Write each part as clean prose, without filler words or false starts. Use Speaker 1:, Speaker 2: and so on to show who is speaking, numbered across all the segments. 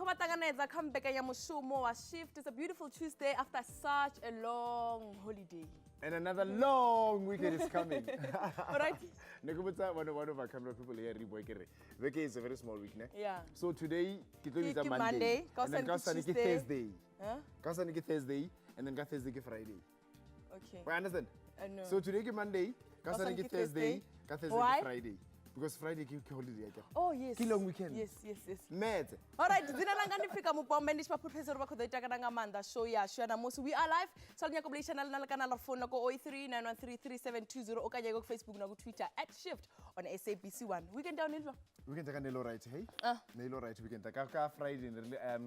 Speaker 1: come back and shift. It's a beautiful Tuesday after such a long holiday.
Speaker 2: And another long weekend is coming.
Speaker 1: Alright.
Speaker 2: One of our camera people here, Veke is a very small week, ne?
Speaker 1: Yeah.
Speaker 2: So today, it's a Monday, and then Thursday, Thursday, and then Thursday, Friday.
Speaker 1: Okay.
Speaker 2: I understand?
Speaker 1: No.
Speaker 2: So today is Monday, Thursday, Friday. Because Friday is holiday.
Speaker 1: Oh yes.
Speaker 2: Long weekend.
Speaker 1: Yes.
Speaker 2: Mad.
Speaker 1: Alright, show ya we are live. So channel na kanal phone na ko 0391333720 o kanya go Facebook na go Twitter @shift on SABC1. Weekend down in
Speaker 2: Weekend ka nelo right, hey? Nelo right weekend. Ka Friday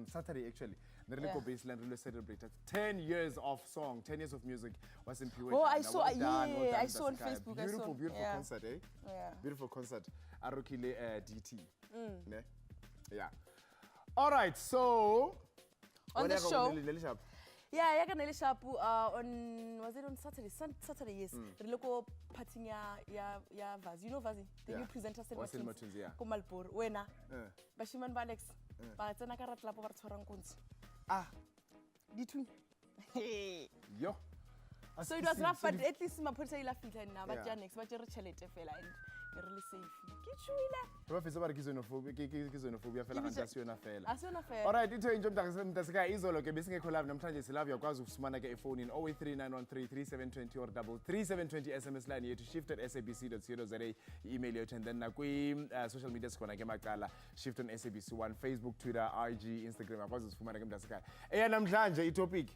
Speaker 2: Saturday actually. Nerle ko baseline really celebrated 10 years of song, 10 years of music was in Pure.
Speaker 1: Oh, I saw I saw on Facebook.
Speaker 2: Beautiful
Speaker 1: yeah.
Speaker 2: concert, eh?
Speaker 1: Yeah.
Speaker 2: Beautiful concert. Arukile DT. Ne? Yeah. All right, so
Speaker 1: on the show. Yeah, on was it on Saturday? Saturday, yes. Reloko parting ya Vazi. You know Vazi? The new presenter said Martins.
Speaker 2: Yeah.
Speaker 1: Komalpur. Wena. Bashiman Balex. Ba tsena ka ratla po ba tshwarang kunzi. Dithu.
Speaker 2: Yo.
Speaker 1: So it was rough, but at least my police ila fitla na ba tja next ba tjere chelete fela and really safe. Ke tshwile.
Speaker 2: Ba fetsa ba re ke xenophobia fela ga ntasiona fela.
Speaker 1: Asiona fela.
Speaker 2: All right, itho injo mntasika izolo ke besingekho live namhlanje silave yakwazi ukufumana ke ephone in 0839133720 or 33720 SMS line yethu shift@sabc.co.za email yethu and then na kwi social media sikhona ke macala shift on SABC1 Facebook, Twitter, IG, Instagram akwazi ukufumana ke mntasika. Namhlanje itopic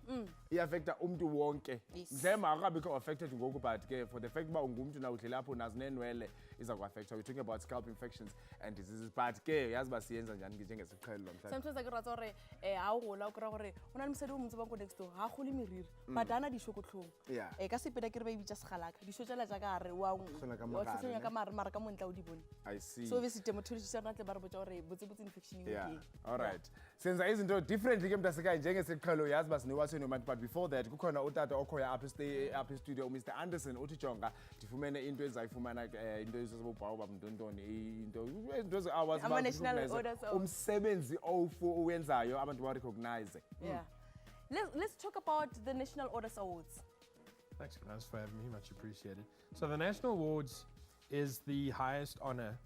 Speaker 2: iaffecta umuntu wonke. Mhlema akabikho affected ngoku but ke for the fact ba ungumuntu na udlela lapho nazinenwele iza ku-affect. We're talking about scalp infections and diseases but ke yazi ba siyenza njani ke njengesiqhelo mhlawumbe.
Speaker 1: Sometimes I get hore ha o gola o kra gore ona le mosadi o montse ba go next door ha go le meriri but ana di shokotlhong. Ka sepeda ke re ba ibitsa segalaka di shotela ja ka re wa tsenya ka mara ka montla o di bone.
Speaker 2: I see.
Speaker 1: So obviously dermatologist ana tle ba re botsa gore botse infection
Speaker 2: e all right. Senza izinto differently ke mntasika njengesiqhelo yazi ba siniwathweni manje but before that kukhona utata okhoya up studio Mr. Anderson uthi jonga ndifumene into ezayifumana into ezobhawu babuntontoni into hours umsebenzi owenzayo abantu ba recognize.
Speaker 1: Yeah. Let's talk about the National Orders Awards.
Speaker 3: Thanks guys for having me, much appreciated. So the National Awards is the highest honor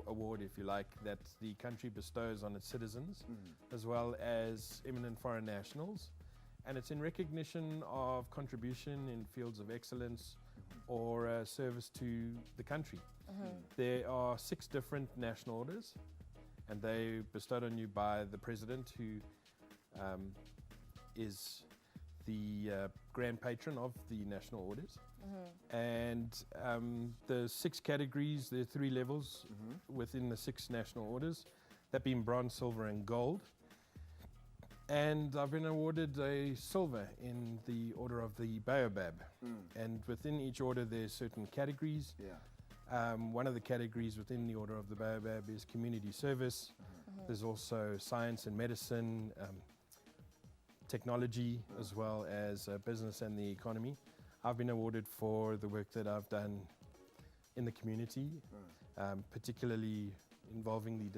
Speaker 3: award, if you like, that the country bestows on its citizens, as well as eminent foreign nationals. And it's in recognition of contribution in fields of excellence or service to the country. There are 6 different national orders, and they bestowed on you by the president, who is the grand patron of the national orders. And the 6 categories, there are 3 levels within the 6 national orders, that being bronze, silver, and gold. And I've been awarded a silver in the order of the Baobab. And within each order there's certain categories. One of the categories within the order of the Baobab is community service. There's also science and medicine, technology, as well as business and the economy. I've been awarded for the work that I've done in the community, particularly involving the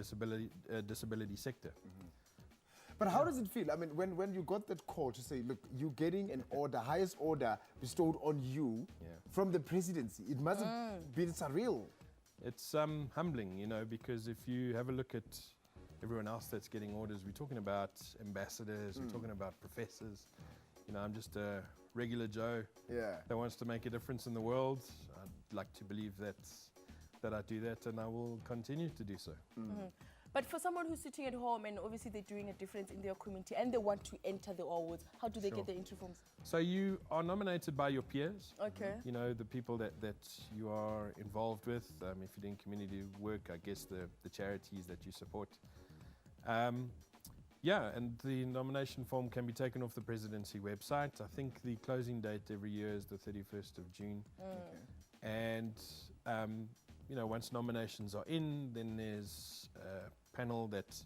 Speaker 3: disability sector.
Speaker 2: But how does it feel? I mean, when you got that call to say, look, you're getting an order, highest order bestowed on you from the presidency, it must have been surreal. It's
Speaker 3: humbling, you know, because if you have a look at everyone else that's getting orders, we're talking about ambassadors, we're talking about professors. You know, I'm just a regular Joe that wants to make a difference in the world. I'd like to believe that I do that, and I will continue to do so.
Speaker 1: But for someone who's sitting at home and obviously they're doing a difference in their community and they want to enter the awards, how do they get their entry forms?
Speaker 3: So you are nominated by your peers.
Speaker 1: Okay.
Speaker 3: You know, the people that you are involved with. If you're doing community work, I guess the charities that you support. And the nomination form can be taken off the presidency website. I think the closing date every year is the 31st of June. And you know, once nominations are in, then there's a panel that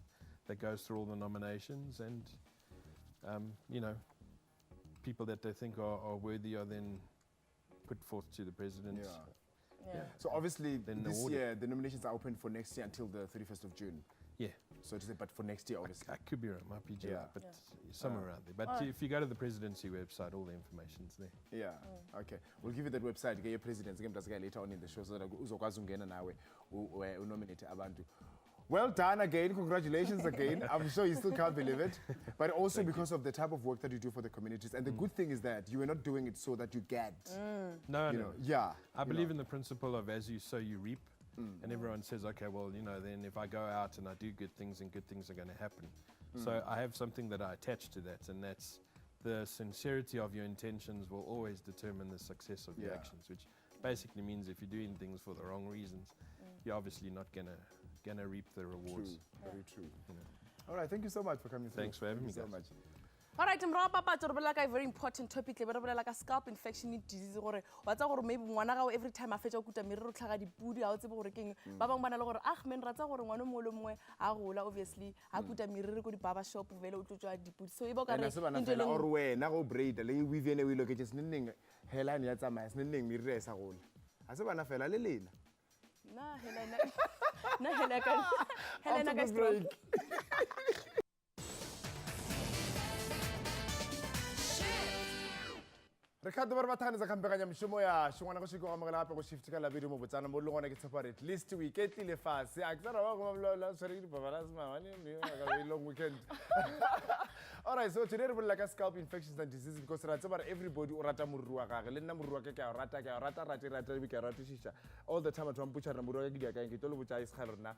Speaker 3: goes through all the nominations, and you know, people that they think are worthy are then put forth to the president.
Speaker 2: So obviously this year the nominations are open for next year until the 31st of June.
Speaker 3: Yeah.
Speaker 2: So to say, but for next year, obviously.
Speaker 3: I could be wrong, might be July,
Speaker 2: Yeah.
Speaker 3: but somewhere around there. But if you go to the presidency website, all the information's there.
Speaker 2: Yeah, okay. We'll give you that website, get your presidents, later on in the show, so that uzokwazi ungena nawe unominate abantu. Well done again, congratulations again. I'm sure you still can't believe it. But also because of the type of work that you do for the communities. And the good thing is that you are not doing it so that you get.
Speaker 3: No,
Speaker 2: You
Speaker 3: no.
Speaker 2: know, yeah.
Speaker 3: I believe in the principle of as you sow, you reap. And everyone says, okay, well, you know, then if I go out and I do good things, and good things are going to happen. So I have something that I attach to that, and that's the sincerity of your intentions will always determine the success of your
Speaker 2: Yeah.
Speaker 3: actions, which basically means if you're doing things for the wrong reasons, you're obviously not gonna reap the rewards.
Speaker 2: True, very true. All right, thank you so much for coming through.
Speaker 3: Thanks for having me,
Speaker 2: so
Speaker 3: guys.
Speaker 2: much.
Speaker 1: All right, mra papatso re bolela ka a very important topic le bolela ka scalp infection disease gore wa tsa gore maybe ngwana ga every time a fetsa go kuta merero tlhaga dipudi a o tsebe gore keng ba bang bana le gore men ra tsa gore ngwana mo le mongwe a gola obviously a kuta merero go di barber shop vele o tlotswa dipudi so e ba ka
Speaker 2: And
Speaker 1: re
Speaker 2: as bana fela or wena go braid le weave ene we loketse seneng hairline ya tsamaya seneng merero e sa gola. A se bana fela le lena.
Speaker 1: na Helena ka
Speaker 2: After the break. Re khato ba bathane za kampeganya mshomo ya shongwana go shiko amagela gape go shift ka labedi mo botsana mo lengwana ke tshepa at least we get le fase a tsara ba go mabla sorry di babala sma ne ga long weekend. All right, so today we're like a scalp infections and diseases because everybody o rata moruru wa gage le nna moruru wa ke a rata we ke rata shisha all the time at one butcher na moruru wa ke dia ka ke tlo botsa is kharna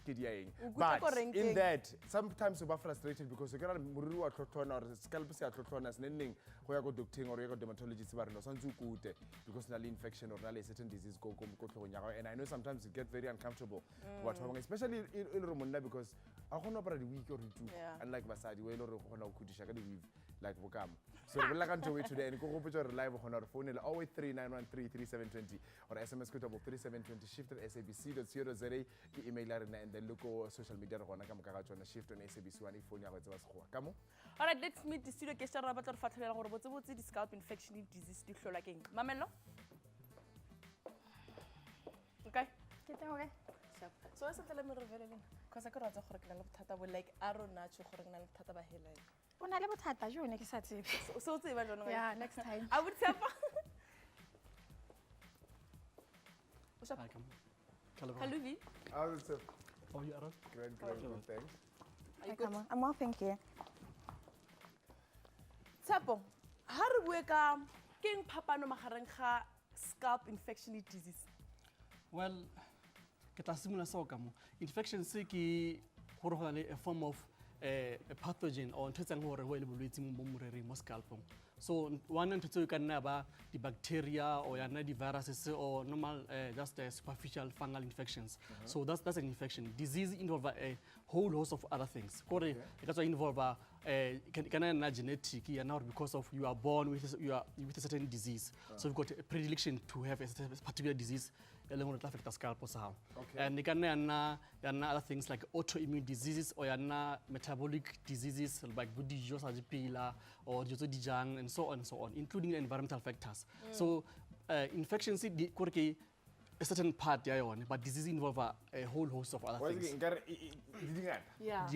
Speaker 2: ke dia eng. But in that sometimes we are frustrated because you get moruru wa tlhotlhona or scalp se a tlhotlhona seneng go ya go doctor or ya go dermatologist ba re no santse ukute because na le infection or na le certain disease go tlhogong ya and I know sometimes it get very uncomfortable but especially in Romania because a gona para di week or two unlike basadi we lo re gona go khudisha ka di weave like bokam so re bolela ka ntwe today and go go potsa re live gona re phone le 0839133720 or SMS ko 3720 shift at sabc.co.za ke email rena and then look on social media re gona ka moka ga tsona shift on SABC1 phone ya go tseba sekgowa kamo.
Speaker 1: All right, let's meet the studio guest ra batla re fatlhela gore botse di scalp infection disease di hlola keng mamello okay
Speaker 4: Okay.
Speaker 1: so I said let me reveal it because I could have gore ke na le bothata bo like I don't know gore ke na le bothata ba hairline
Speaker 4: O na le bothata jo ne ke sa tsebe.
Speaker 1: so tseba jona
Speaker 4: Yeah, next time.
Speaker 1: I would say Kaluvi
Speaker 2: How's it?
Speaker 5: Oh, you are?
Speaker 2: Great, thanks.
Speaker 1: are you good
Speaker 4: I'm well, thank you.
Speaker 1: Tshepo ha re bue ka keng phapano magareng ga scalp infection disease
Speaker 5: Well, ke tla simolola seo ka mo. Infection se ke gore go na le a form of a pathogen or ntho tsang gore go ile bolwetse mo morereng mo scalpong. So one ntho tseo ka nna ba di bacteria or yana di viruses or normal just superficial fungal infections. So that's an infection. Disease involve a whole host of other things. Kore e ka tswa involve kana na genetic yana because of you are born with a certain disease. So you've got a predilection to have a particular disease. Affect the scalp also. And you can other things like autoimmune diseases or metabolic diseases like pila or dijang and so on, including environmental factors. So infections a certain part but disease involve a whole host of other things.
Speaker 1: yeah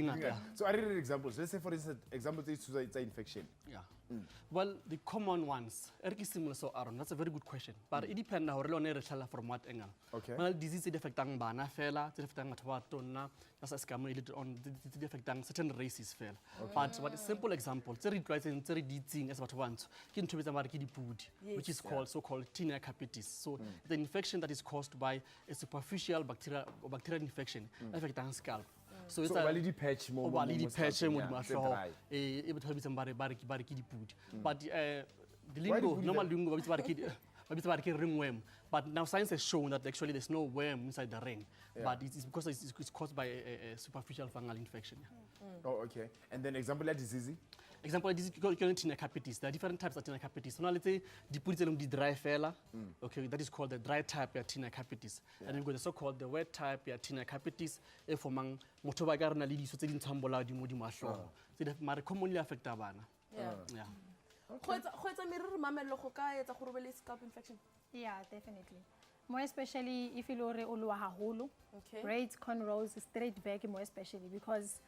Speaker 2: So I read examples. Let's say for instance, examples is infection.
Speaker 5: Yeah. Well, the common ones, Aaron, that's a very good question. But it depends on how from what angle.
Speaker 2: Okay.
Speaker 5: Well, disease is affecting bana fela, it affecting atwatona, just as later on, it affecting certain races fela. But a simple example, very detailed as what once, which is called so-called tinea capitis. So the infection that is caused by a superficial bacterial infection affecting scalp. So it's a
Speaker 2: validity patch mo
Speaker 5: but the lingo normal lingo ringworm, but now science has shown that actually there's no worm inside the ring, but it's because it's caused by a superficial fungal infection.
Speaker 2: Oh, okay. And then example of disease?
Speaker 5: Example, this is tinea capitis. There are different types of tinea capitis. So now let's say the dry fella, okay, that is called the dry type of tinea capitis. And we've got the so-called the wet type of tinea capitis. If among motobagar na lidi so tse ntsambola di mo di mahlo. So they commonly affect bana.
Speaker 1: yeah go etsa meriri mamello go ka etsa gore be le scalp infection
Speaker 4: Yeah, definitely. More especially if you lore uluwa haholo.
Speaker 1: Okay.
Speaker 4: Braids, cornrows, straight back more especially because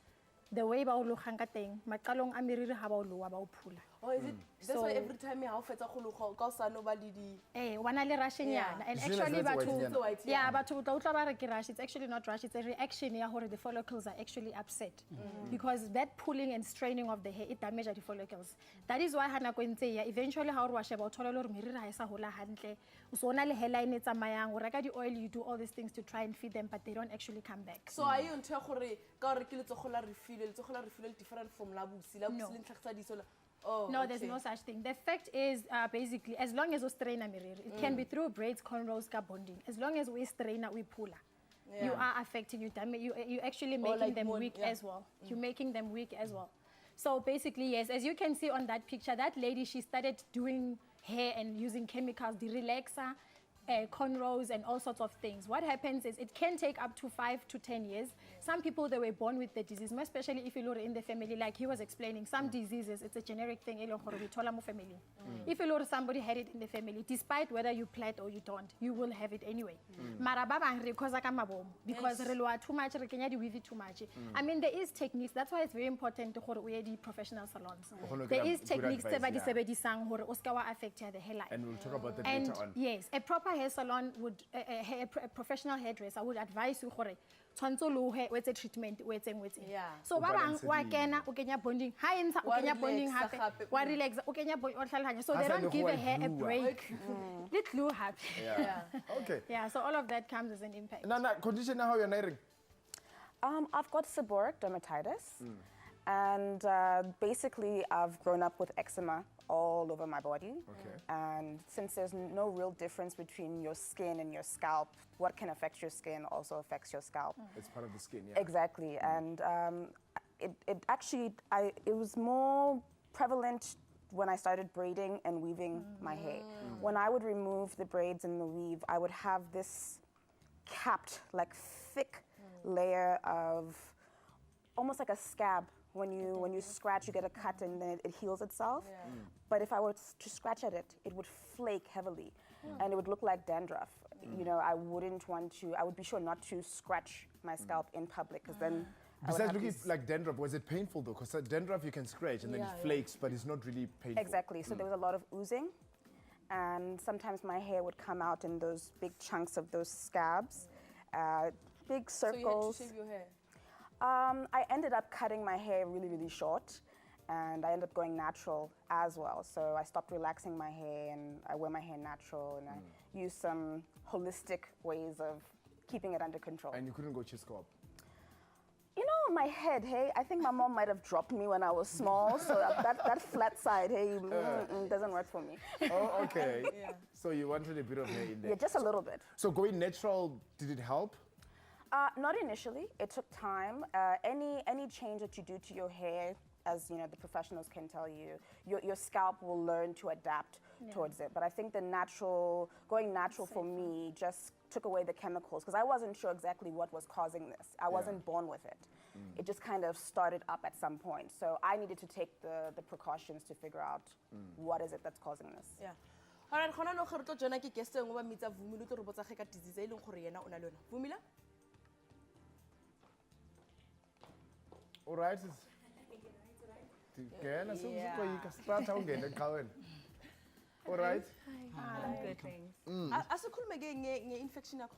Speaker 4: the way ba ulukhang ka teng, maqalong a meriri ha ba uluwa ba uphula.
Speaker 1: Oh, is it? That's
Speaker 4: So-
Speaker 1: why every time you have fetsa go loga ka sa no ba le di.
Speaker 4: Wana le rashinyana and
Speaker 2: Zena
Speaker 4: actually
Speaker 2: that's white
Speaker 4: batho
Speaker 2: nyana.
Speaker 4: yeah batho tla utla ba re ke rash, it's actually not rash, it's a reaction ya hore the follicles are actually upset because that pulling and straining of the hair it damage the follicles. That is why hana go ntse ya eventually ha o re wa sheba o thola le re meriri ha e sa hola hantle o so na le hairline e tsamayang o reka di oil, you do all these things to try and feed them but they don't actually come back.
Speaker 1: So are you ntse gore ka gore ke le tsogola refill different from la busi le ntlhagisa di so. Oh,
Speaker 4: No,
Speaker 1: okay.
Speaker 4: there's no such thing. The fact is, basically, as long as we strain a mirror, it can be through braids, cornrows, ka bonding. As long as we strain we pull you are affecting you. You actually making
Speaker 1: like
Speaker 4: them
Speaker 1: more-
Speaker 4: weak
Speaker 1: yeah.
Speaker 4: as well. You're making them weak as well. So basically, yes, as you can see on that picture, that lady, she started doing hair and using chemicals, the relaxer, cornrows and all sorts of things. What happens is it can take up to 5 to 10 years. Some people, they were born with the disease, more especially if you look in the family, like he was explaining, some diseases, it's a generic thing, family. If you look somebody had it in the family, despite whether you plait or you don't, you will have it anyway. Mara ba bang re causa ka mabom, because re loa too much, re kenya di weave too much. I mean, there is techniques, that's why it's very important to go to the professional salons. There is
Speaker 2: Good
Speaker 4: techniques
Speaker 2: advice,
Speaker 4: tse ba di
Speaker 2: yeah.
Speaker 4: sebedisang hore o ska wa affect the hairline.
Speaker 2: And we'll talk about that
Speaker 4: And
Speaker 2: later on.
Speaker 4: yes, a proper hair salon would, a professional hairdresser would advise you gore tshwantse lo he wetse treatment o etseng.
Speaker 1: Yeah.
Speaker 4: So ba bang
Speaker 2: balance
Speaker 4: wa
Speaker 2: it.
Speaker 4: kena o kenya bonding, ha e ntsha o
Speaker 1: Wa
Speaker 4: kenya bonding
Speaker 1: relaxa
Speaker 4: hape,
Speaker 1: gape.
Speaker 4: wa relax o kenya o tlhaloganya. So
Speaker 2: Ha
Speaker 4: they
Speaker 2: sa
Speaker 4: don't
Speaker 2: le
Speaker 4: give
Speaker 2: go
Speaker 4: a
Speaker 2: wa
Speaker 4: hair a
Speaker 2: glue-a.
Speaker 4: break. Let glue happen.
Speaker 2: Yeah. Okay.
Speaker 4: Yeah, so all of that comes as an impact.
Speaker 2: Nana, condition how you're naring?
Speaker 6: I've got seborrheic dermatitis, and basically I've grown up with eczema all over my body.
Speaker 2: Okay.
Speaker 6: And since there's no real difference between your skin and your scalp, what can affect your skin also affects your scalp.
Speaker 2: It's part of the skin, yeah.
Speaker 6: Exactly, and it actually, it was more prevalent when I started braiding and weaving my hair. When I would remove the braids and the weave, I would have this capped, like thick layer of almost like a scab. When you scratch, you get a cut and then it heals itself. But if I were to scratch at it, it would flake heavily, and it would look like dandruff. You know, I would be sure not to scratch my scalp in public, because then I would
Speaker 2: Besides
Speaker 6: have
Speaker 2: looking
Speaker 6: these-
Speaker 2: like dandruff, was it painful though? Because dandruff you can scratch and then
Speaker 1: Yeah,
Speaker 2: it
Speaker 1: yeah.
Speaker 2: flakes, but it's not really painful.
Speaker 6: Exactly. So there was a lot of oozing, and sometimes my hair would come out in those big chunks of those scabs, big
Speaker 1: So you had to
Speaker 6: circles.
Speaker 1: shave your hair.
Speaker 6: I ended up cutting my hair really, really short, and I ended up going natural as well. So I stopped relaxing my hair, and I wear my hair natural, and I use some holistic ways of keeping it under control.
Speaker 2: And you couldn't go Scalp.
Speaker 6: You know, my head, hey, I think my mom might have dropped me when I was small, so that flat side, hey, doesn't work for me.
Speaker 2: Oh, okay. So you wanted a bit of hair in there.
Speaker 6: Yeah, just a little bit.
Speaker 2: So going natural, did it help?
Speaker 6: Not initially. It took time. Any change that you do to your hair, as you know, the professionals can tell you, your scalp will learn to adapt towards it. But I think going natural for me just took away the chemicals, because I wasn't sure exactly what was causing this. I wasn't born with it. It just kind of started up at some point. So I needed to take the precautions to figure out what is it that's causing this.
Speaker 1: Yeah. Alright, gona no gore tlo jona ke guest engwe ba mitsa Vumile to re botsa ge ka disease e leng gore yena o na le yona. Vumile?
Speaker 2: All right. Ngena sokuzoyika start awungena eqhaweni. All right.
Speaker 7: Good things.
Speaker 1: Asikhulume ke nge-infection yakho.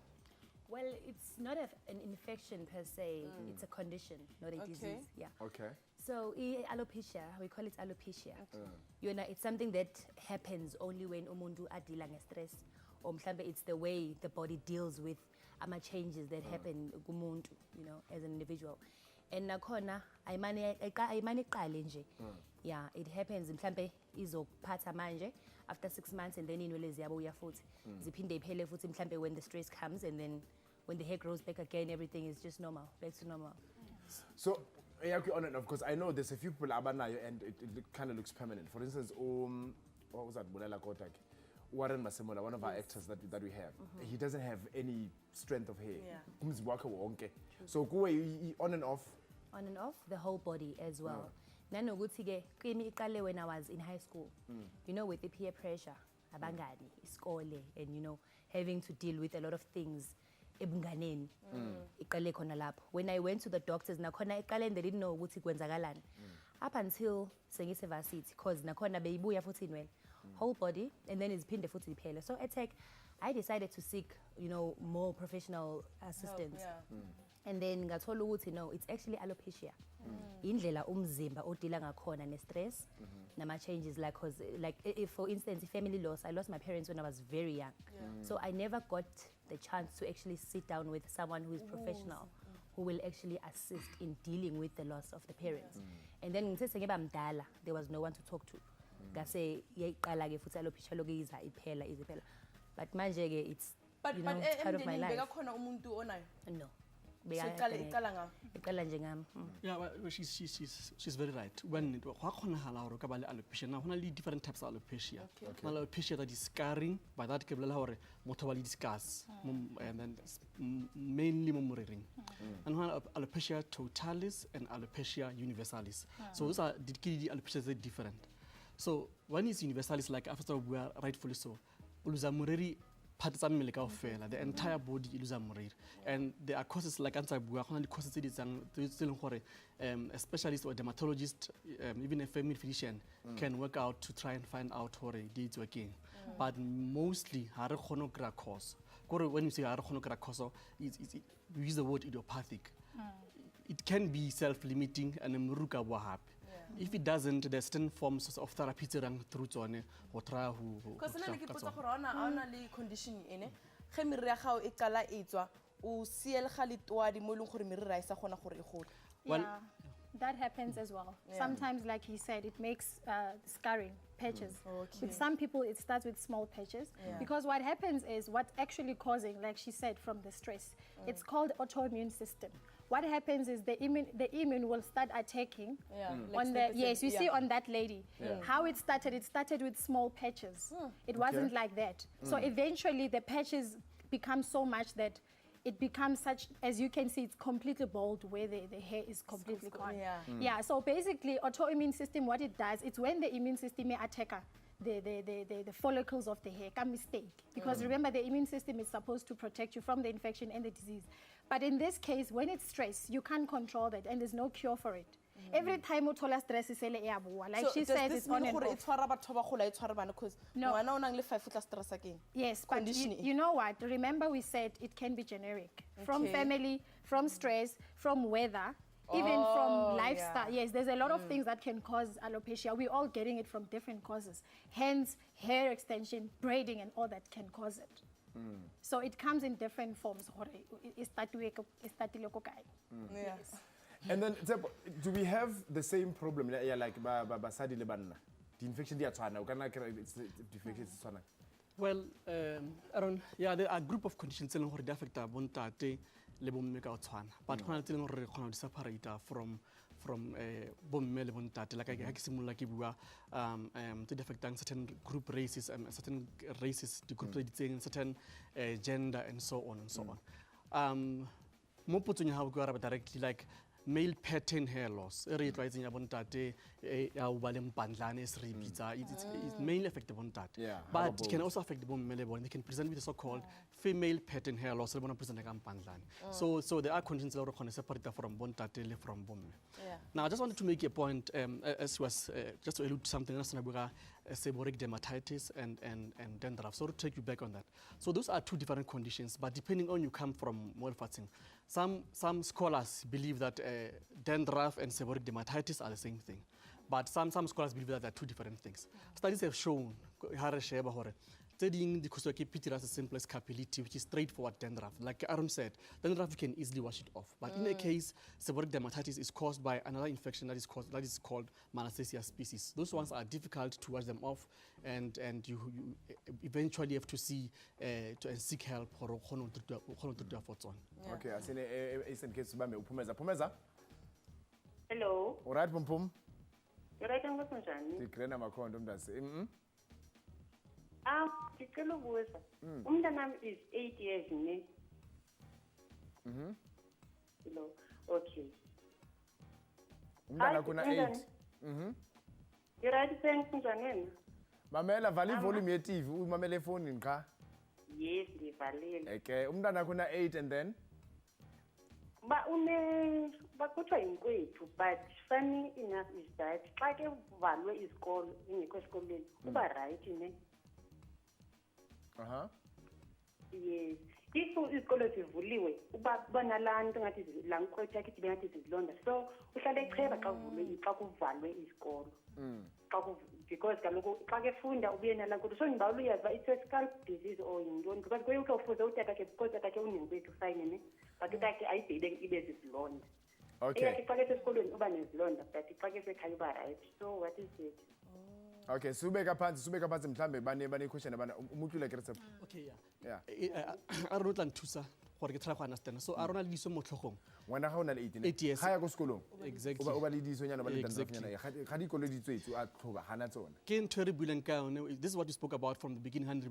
Speaker 7: Well, it's not an infection per se. It's a condition, not a disease. Yeah.
Speaker 2: Okay.
Speaker 7: So alopecia, we call it alopecia. You know, it's something that happens only when umuntu adila nge-stress, or mhlambe it's the way the body deals with ama changes that happen kumuntu, you know, as an individual. And nakhona ayimane iqale nje. Yeah, it happens mhlambe izokuphatha manje after 6 months, and then inwele ziyabuya futhi. Ziphinde iphele futhi mhlambe when the stress comes, and then when the hair grows back again, everything is just normal, back to normal.
Speaker 2: So, on and off, because I know there's a few people abanayo and it kind of looks permanent. For instance, what was that? Bulela Kotak, Warren Masemola, one of our actors that we have. He doesn't have any strength of hair.
Speaker 1: Yeah.
Speaker 2: So go on and off.
Speaker 7: On and off, the whole body as well. Nanoguthi ke kimi iqale when I was in high school. You know, with the peer pressure. abangani, iskole, and you know, having to deal with a lot of things. Ebunganeni, iqale khona lapho. When I went to the doctors, nakhona eqaleni they didn't know ukuthi kwenzakalani. Up until sengise varsity, cause nakhona beyibuya futhi inwele, whole body, and then iziphinde futhi iphele. So I decided to seek, you know, more professional assistance. And then ngathola ukuthi no, it's actually alopecia. Indlela umzimba odila ngakhona ne-stress, nama changes, like, cause like if for instance, family loss, I lost my parents when I was very young. So I never got the chance to actually sit down with someone who is professional, who will actually assist in dealing with the loss of the parents. And then there was no one to talk to. Ngase yayiqala ke futhi alopecia loke iphela. But manje ke it's, you know, it's part of my life. No.
Speaker 5: Yeah, well, she's very right. When alopecia, now only different types of alopecia. Alopecia that is scarring, by that motobali discuss, and then mainly mumuriring. And alopecia totalis and alopecia universalis. So those are the alopecia are different. So one is universalis, like after we are rightfully so. Uluzamureri parts of the entire body iluza murir, and there are causes like causes a specialist or dermatologist, even a family physician can work out to try and find out what it is working. But mostly harachonogra cause. When you say harachonogra cause, we use the word idiopathic. It can be self-limiting and muruka wahab. If it doesn't, there's 10 forms of therapy through to or try who.
Speaker 1: Because only condition in it. Chemiraho ikala itwa u ciel khalitwa di molung gore mirira isa khona gore go.
Speaker 4: Yeah, that happens as well. Sometimes, like he said, it makes scarring, patches. With some people, it starts with small patches. Because what happens is what's actually causing, like she said, from the stress. It's called autoimmune system. What happens is the immune will start attacking on the, yes, you see on that lady, how it started with small patches. It wasn't like that. So eventually the patches become so much that it becomes such, as you can see, it's completely bald where the hair is completely gone. Yeah, so basically autoimmune system, what it does, it's when the immune system may attack the follicles of the hair, can mistake. Because remember, the immune system is supposed to protect you from the infection and the disease. But in this case, when it's stress, you can't control that, and there's no cure for it. Every time you told us stress is like she says, it's on and off. No. Yes, but you know what? Remember we said it can be generic. From family, from stress, from weather, even from lifestyle. Yes, there's a lot of things that can cause alopecia. We're all getting it from different causes. Hence, hair extension, braiding, and all that can cause it. So it comes in different forms. Yes.
Speaker 2: And then, do we have the same problem like basadi lebanna? The infection
Speaker 5: Well, around there are a group of conditions that affect bontate le bomme ka tshwana. But khona tse leng re separate from bomme le bontate, like I simula ke bua to affecting certain group races, certain races, the group certain gender and so on and so on. Mo potong ha go araba directly, like male pattern hair loss. It's mainly affect the bontate. But it can also affect the bone melebourne. They can present with the so-called female pattern hair loss. So there are conditions that are separated from bontate from bone. Now I just wanted to make a point, as was just to allude to something else, seborrheic dermatitis and dandruff. So to take you back on that. So those are two different conditions, but depending on you come from molfating. Some scholars believe that dandruff and seborrheic dermatitis are the same thing. But some scholars believe that they're two different things. Studies have shown studying the pitira as simple as capillity, which is straightforward dandruff. Like Aaron said, dandruff you can easily wash it off. But in a case, seborrheic dermatitis is caused by another infection that is called Malassezia species. Those ones are difficult to wash them off, and you eventually have to see to seek help or
Speaker 2: Okay, I see in case Pumeza.
Speaker 8: Hello.
Speaker 2: All right, Pum.
Speaker 8: You're right, I'm Msanzi.
Speaker 2: Tikrena makondo mdase.
Speaker 8: Trichologist. Umntanami is 8 years, ne? Hello. Okay.
Speaker 2: Umntana kuna 8.
Speaker 8: You're right, thanks, Msanzi.
Speaker 2: Mamela vala ivolume ye-TV umamela efonini qha.
Speaker 8: Yes, ndivalile.
Speaker 2: Okay, umntana akho 8 and then
Speaker 8: Bakuthiwa yinkwethu, but funny enough is that xa ke uvalwe izikolo ingekho esikolweni uba right ne. Yes. If izikolo zivuliwe uba nalaa nto ngathi laa nkwethu yakhe ithi bengathi zizilonda, so uhlala echeba xa kuvalwe izikolo. Because kaloku xa ke funda ubuye nalaa nkwethu, so ndibawula uyazi uba it's a scalp disease or yintoni, because kuye utofuze utakakhe because atakhe unenkwethu fine ne, but utakhe ayibhele ibe zizilonda.
Speaker 2: okay.
Speaker 8: Eyakhe xa ke sesikolweni uba nezilonda, but xa ke sekhaya uba right. So what is it?
Speaker 2: Okay, subeka phansi mhlambe bane question abana umutule ke recept.
Speaker 5: Okay,
Speaker 2: Yeah.
Speaker 5: a rona tla nthusa gore ke try go understand. So a rona le diso mo tlhogong.
Speaker 2: Ngwana ga o na le 18.
Speaker 5: 8 years.
Speaker 2: Ga ya go sekolong.
Speaker 5: Exactly.
Speaker 2: O ba le disonyana ba le
Speaker 5: Exactly.
Speaker 2: dandruff-nyana. Ga dikolo di tswetse a tlhoba hana tsona.
Speaker 5: Ke ntho e re buileng ka yone, this is what we spoke about from the beginning, Henry,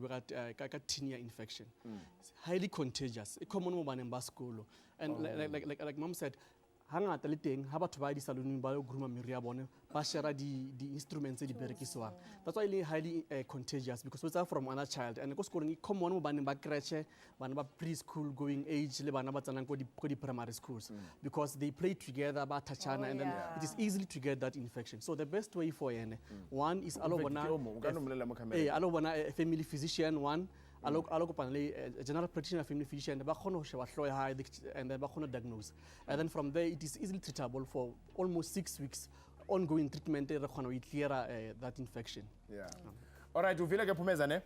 Speaker 5: ka tinea infection. It's highly contagious. E common mo baneng ba sekolo. And like mom said, hangata le teng ha batho ba di saloneng ba yo grooma meri ya bone ba share di instruments di berekiswang. That's why it's highly contagious, because it's from another child. And go sekolong e common mo baneng ba creche, bana ba preschool going age le bana ba tsanang ko di primary schools, because they play together ba touchana, and then it is easily to get that infection. So the best way for ene, one is alo bona a family physician, one alo kopana le general practitioner, family physician, ba kgona ho sheba hloho ya hae, and then ba kgona diagnose. And then from there it is easily treatable for almost 6 weeks. Ongoing treatment re kgona ho clear that infection.
Speaker 2: Yeah. All right, uvile ke phumeza ne?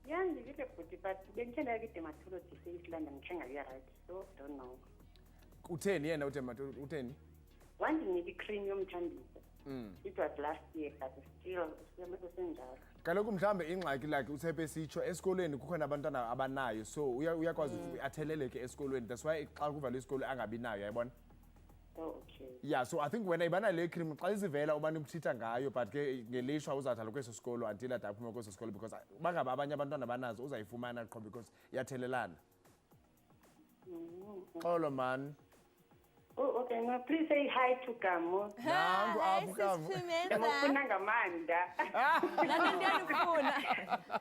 Speaker 8: Yeah, ndivile futhi, but bengithanda ke dermatologist east London ngithenga ya right. So don't know.
Speaker 2: Utheni yena utheni?
Speaker 8: One need cream yomthambisa. It was last year, but still senjalo.
Speaker 2: Kaloku mhlambe ingxaki like usepe sitsho esikolweni kukhona abantwana abanayo, so uyakwazi ukuthi atheleleke esikolweni. That's why xa kuvalwe isikolo angabi nayo, yayibona?
Speaker 8: Oh, okay.
Speaker 2: Yeah, so I think when ibana le cream xa isivela ubani umthitha ngayo, but ke ngelishwa uzathala kweso sikolo until adaphuma kweso sikolo, because bangaba abanye abantwana banazo uzayifumana qho because iyathelelana. Xolo man.
Speaker 8: Oh, okay. No, please say hi to Kamo.
Speaker 2: Nangu apho Kamo.
Speaker 8: Ngifuna ngamanda.
Speaker 1: Nami ndiyanifuna.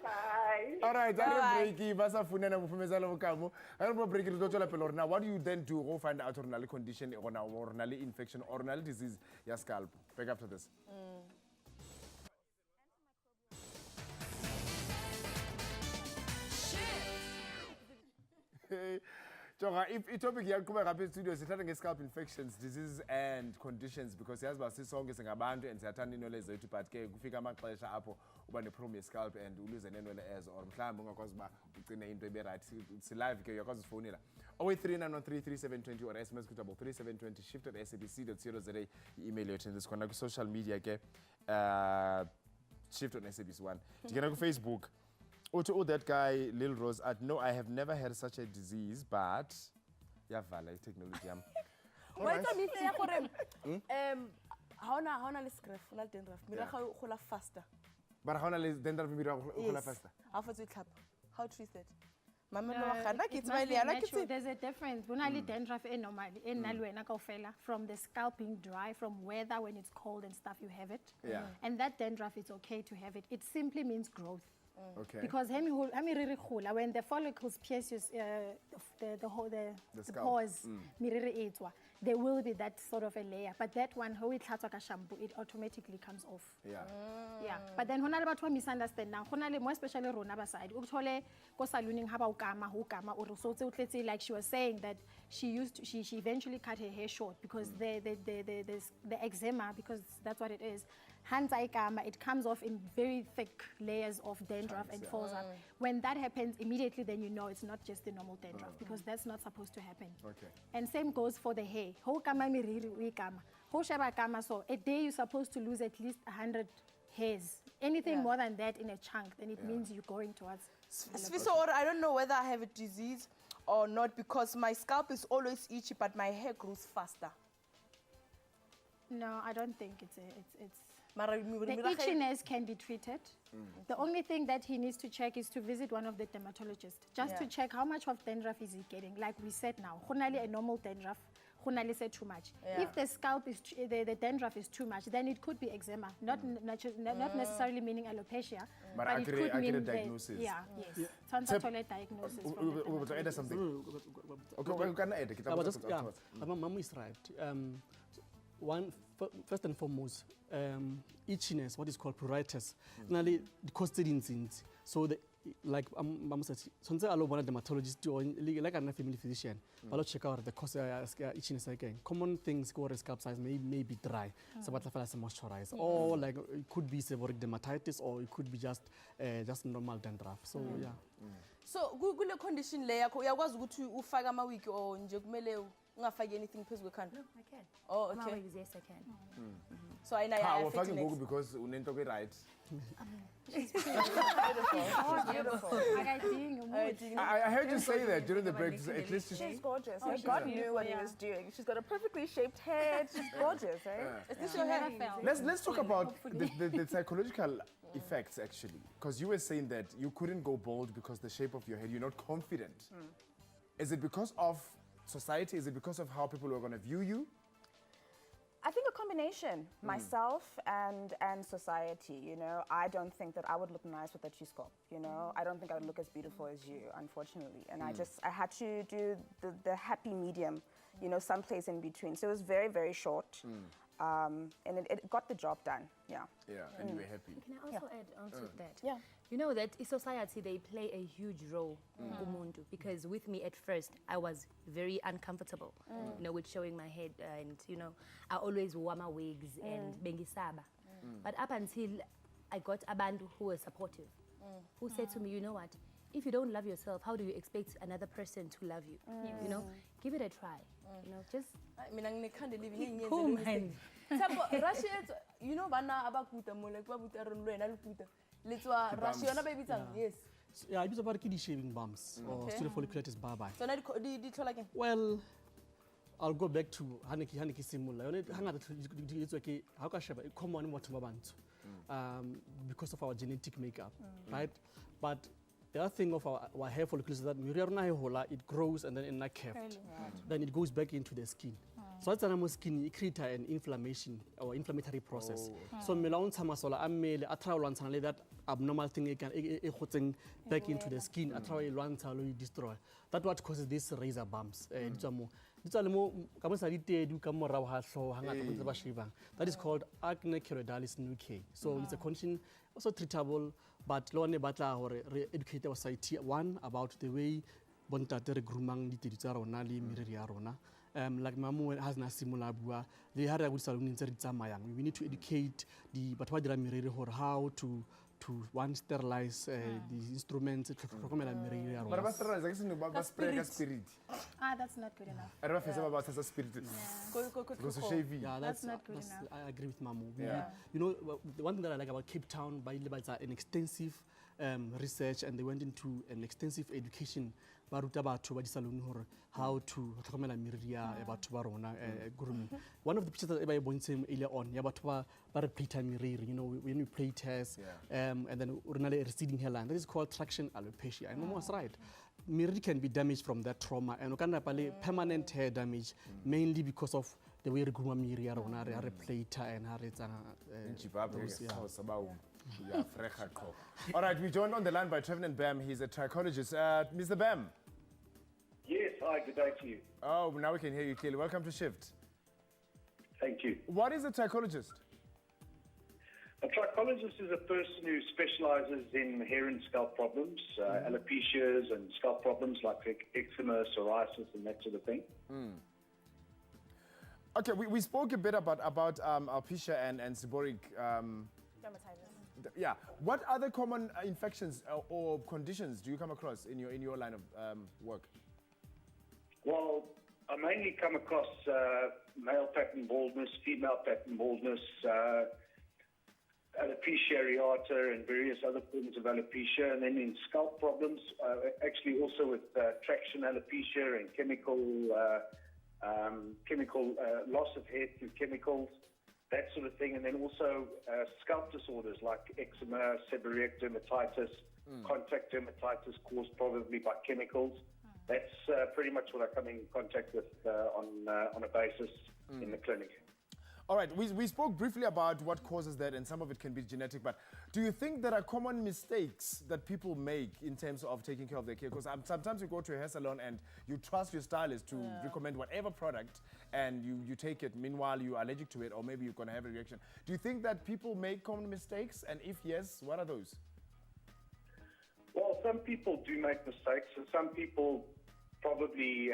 Speaker 8: Bye.
Speaker 2: All right, break basafunela ngufumeza lo Kamo. Ayro break re tlotsela pele rena. What do you then do go find out ornal condition or ornal infection or ornal disease ya scalp? Back after this. Jonga, if topic yakuba ngaphezulu studio sithatha nge-scalp infections, diseases and conditions, because yazi ba sisonke singabantu and siyathanda inwele zethu, but ke kufika amaxesha apho uba ne-problem ye-scalp and uluze nenwele ezo, or mhlawumbi ungakwazi uba ugcine into ebe right. Silive ke uyakwazi usifowunela 083-913-3720 or SMS ku 3720 shift at sabc.co.za, i-email yethu ndisikhona ku-social media ke shift on SABC1. Ndingena ku-Facebook. Oh, that guy, Lil Rose, no, I have never had such a disease, but yavala technology.
Speaker 1: Why don't you say how na le scrap, na le dandruff, mira go faster.
Speaker 2: But how na le dandruff mira go faster?
Speaker 1: How fast you clap? How treat it?
Speaker 4: There's a difference. When I dandruff normally, from the scalp being dry, from weather when it's cold and stuff, you have it.
Speaker 2: Yeah.
Speaker 4: And that dandruff, it's okay to have it. It simply means growth.
Speaker 2: Okay.
Speaker 4: Because when the follicles pierce the pores, there will be that sort of a layer. But that one, how it shampoo, it automatically comes off.
Speaker 2: Yeah.
Speaker 4: Yeah. But then, when misunderstand now, more especially Rona side, like she was saying that she eventually cut her hair short because the eczema, because that's what it is. It comes off in very thick layers of dandruff and falls up. When that happens, immediately then you know it's not just the normal dandruff, because that's not supposed to happen.
Speaker 2: Okay.
Speaker 4: And same goes for the hair. So a day you're supposed to lose at least 100 hairs. Anything more than that in a chunk, then it means you're going towards
Speaker 1: So I don't know whether I have a disease or not, because my scalp is always itchy, but my hair grows faster.
Speaker 4: No, I don't think it's the itchiness can be treated. The only thing that he needs to check is to visit one of the dermatologists, just to check how much of dandruff is he getting. Like we said now, a normal dandruff, too much. If the scalp is the dandruff is too much, then it could be eczema, not necessarily meaning alopecia, but it could mean
Speaker 2: diagnosis.
Speaker 4: Yes. Toilet diagnosis.
Speaker 2: Something. Okay,
Speaker 5: Mama is right. First and foremost, itchiness, what is called pruritus, the causes so like Mama said, since I love one dermatologist or like a family physician, but let's check out the cause itchiness again. Common things go scalp size may be dry, so what I moisturize, or like it could be seborrheic dermatitis, or it could be just normal dandruff. So yeah.
Speaker 1: So kule condition leya uyakwazi ukuthi ufaka ama week or nje kumele ungafaki anything phezulu ekhanda?
Speaker 7: No, I can.
Speaker 1: Oh, okay.
Speaker 7: Yes, I can.
Speaker 1: So I know
Speaker 2: you're affecting it because unento ke right. I heard you say that during the break. At least
Speaker 6: she's gorgeous. God knew what he was doing. She's got a perfectly shaped head. She's gorgeous, eh?
Speaker 1: Is this your hair?
Speaker 2: Let's talk about the psychological effects actually, because you were saying that you couldn't go bald because the shape of your head. You're not confident. Is it because of society? Is it because of how people are going to view you?
Speaker 6: I think a combination, myself and society, you know. I don't think that I would look nice with a T-scalp, you know. I don't think I would look as beautiful as you, unfortunately. And I had to do the happy medium, you know, someplace in between. So it was very, very short. And it got the job done, yeah.
Speaker 2: Yeah, and you were happy.
Speaker 7: Can I also add on to that?
Speaker 6: Yeah.
Speaker 7: You know that in society, they play a huge role, umuntu, because with me at first, I was very uncomfortable, you know, with showing my head, and, you know, I always wore my wigs and bengisaba. But up until I got abantu who were supportive, who said to me, you know what, if you don't love yourself, how do you expect another person to love you? You know, give it a try. You know, just
Speaker 1: cool mind. Rashes, you know, bana abakuta mo like babuta ron lwena lukuta. Letwa rash yona ba ibitsang, yes.
Speaker 5: Yeah, it's about kidney shaving bumps or pseudofolliculitis barbae.
Speaker 1: So na di thola ke?
Speaker 5: Well, I'll go back to haneki simula. Hangata it's okay. How ka sheba common mo batho ba bantsho. Because of our genetic makeup, right? But the other thing of our hair follicles is that it grows and then in a curved. Then it goes back into the skin. So that's an skin, it creates an inflammation or inflammatory process. So melaun samasola amele atrawlan that abnormal thing it can back into the skin, atrawlan destroy. That's what causes these razor bumps. That is called acne keratosis nucleae. So it's a condition also treatable, but lo ne batla hore re educate society one about the way bontate re groomang ditedi tsa rona le meriri ya rona. Like Mamu has na simula bua le ha re go salon ntse re tsamayang. We need to educate the batho ba dira meriri hore how to one sterilize the instruments to tlhokomela meriri ya rona.
Speaker 2: But sterilize ke seno ba spray ka spirit.
Speaker 4: That's not good enough.
Speaker 2: I don't feel about the spirit. Because shaving.
Speaker 5: Yeah, that's not good enough. I agree with Mamu. You know, the one thing that I like about Cape Town, by an extensive research, and they went into an extensive education how to grooming. One of the pictures that I went earlier on, you know, when we plate hairs, and then receding hairline. That is called traction alopecia. And Mama was right. Mirror can be damaged from that trauma, and permanent hair damage, mainly because of the way we groom mirror on our plate and
Speaker 2: All right, we're joined on the line by Trevin Bam. He's a trichologist. Mr. Bam.
Speaker 9: Yes, hi, good day to you.
Speaker 2: Oh, now we can hear you clearly. Welcome to Shift.
Speaker 9: Thank you.
Speaker 2: What is a trichologist?
Speaker 9: A trichologist is a person who specializes in hair and scalp problems, alopecias and scalp problems like eczema, psoriasis, and that sort of thing.
Speaker 2: Okay, we spoke a bit about alopecia and seborrheic
Speaker 6: dermatitis.
Speaker 2: Yeah. What other common infections or conditions do you come across in your line of work?
Speaker 9: Well, I mainly come across male pattern baldness, female pattern baldness, alopecia areata, and various other forms of alopecia. And then in scalp problems, actually also with traction alopecia and chemical loss of hair through chemicals, that sort of thing. And then also scalp disorders like eczema, seborrheic dermatitis, contact dermatitis caused probably by chemicals. That's pretty much what I come in contact with on a basis in the clinic.
Speaker 2: All right, we spoke briefly about what causes that, and some of it can be genetic, but do you think there are common mistakes that people make in terms of taking care of their hair? Because sometimes you go to a hair salon and you trust your stylist to recommend whatever product, and you take it. Meanwhile, you're allergic to it, or maybe you're going to have a reaction. Do you think that people make common mistakes? And if yes, what are those?
Speaker 9: Well, some people do make mistakes, and some people probably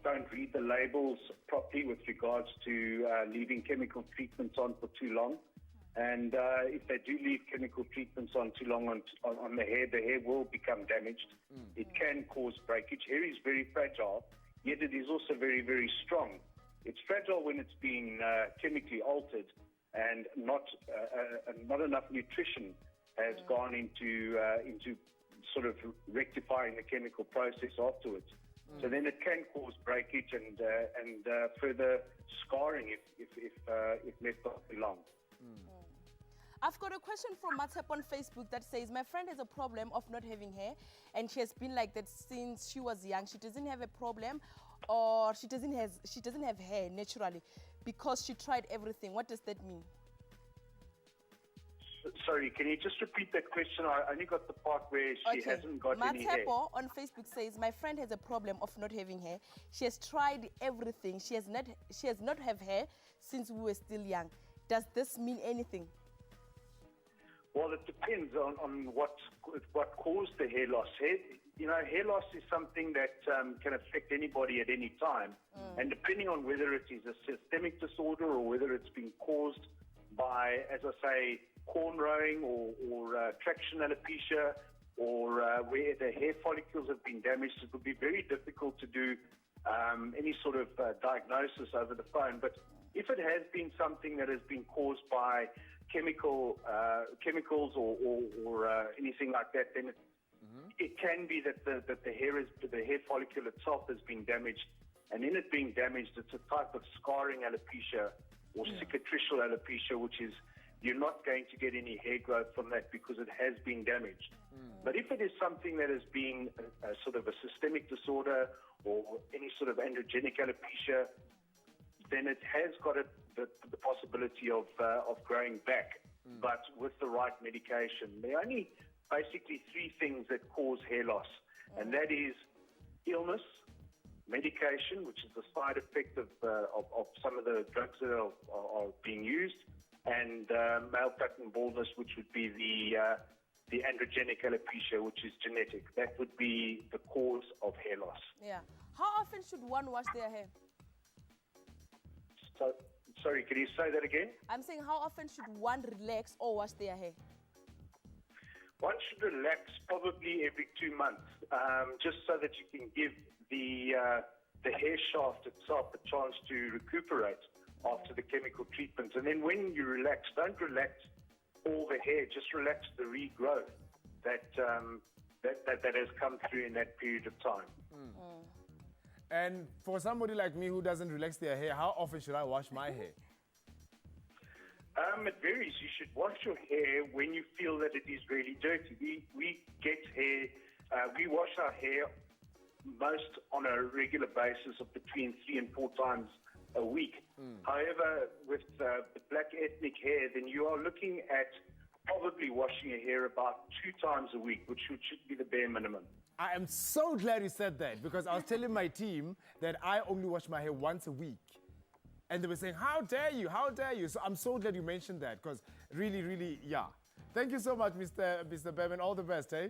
Speaker 9: don't read the labels properly with regards to leaving chemical treatments on for too long. And if they do leave chemical treatments on too long on the hair will become damaged. It can cause breakage. Hair is very fragile, yet it is also very, very strong. It's fragile when it's been chemically altered, and not enough nutrition has gone into sort of rectifying the chemical process afterwards. So then it can cause breakage and further scarring if left for too long.
Speaker 1: I've got a question from Matep on Facebook that says, my friend has a problem of not having hair, and she has been like that since she was young. She doesn't have a problem, or she doesn't have hair naturally because she tried everything. What does that mean?
Speaker 9: Sorry, can you just repeat that question? I only got the part where she hasn't got any hair.
Speaker 1: Matepo on Facebook says, my friend has a problem of not having hair. She has tried everything. She has not have hair since we were still young. Does this mean anything?
Speaker 9: Well, it depends on what caused the hair loss. Hair loss is something that can affect anybody at any time. And depending on whether it is a systemic disorder or whether it's been caused by, as I say, cornrowing or traction alopecia, or where the hair follicles have been damaged, it would be very difficult to do any sort of diagnosis over the phone. But if it has been something that has been caused by chemicals or anything like that, then it can be that the hair follicle itself has been damaged. And in it being damaged, it's a type of scarring alopecia or cicatricial alopecia, which is you're not going to get any hair growth from that because it has been damaged. But if it is something that has been a sort of a systemic disorder or any sort of androgenic alopecia, then it has got the possibility of growing back, but with the right medication. There are only basically three things that cause hair loss, and that is illness, medication, which is the side effect of some of the drugs that are being used, and male pattern baldness, which would be the androgenic alopecia, which is genetic. That would be the cause of hair loss.
Speaker 1: Yeah. How often should one wash their hair?
Speaker 9: So, sorry, can you say that again?
Speaker 1: I'm saying, how often should one relax or wash their hair?
Speaker 9: One should relax probably every 2 months, just so that you can give the hair shaft itself a chance to recuperate after the chemical treatment. And then when you relax, don't relax all the hair, just relax the regrowth that has come through in that period of time.
Speaker 2: And for somebody like me who doesn't relax their hair, how often should I wash my hair?
Speaker 9: It varies. You should wash your hair when you feel that it is really dirty. We get hair, we wash our hair most on a regular basis of between 3 and 4 times a week. However, with the black ethnic hair, then you are looking at probably washing your hair about 2 times a week, which should be the bare minimum.
Speaker 2: I am so glad you said that, because I was telling my team that I only wash my hair once a week. And they were saying, how dare you, how dare you? So I'm so glad you mentioned that, because really, really, yeah. Thank you so much, Mr. Bevan. All the best, eh?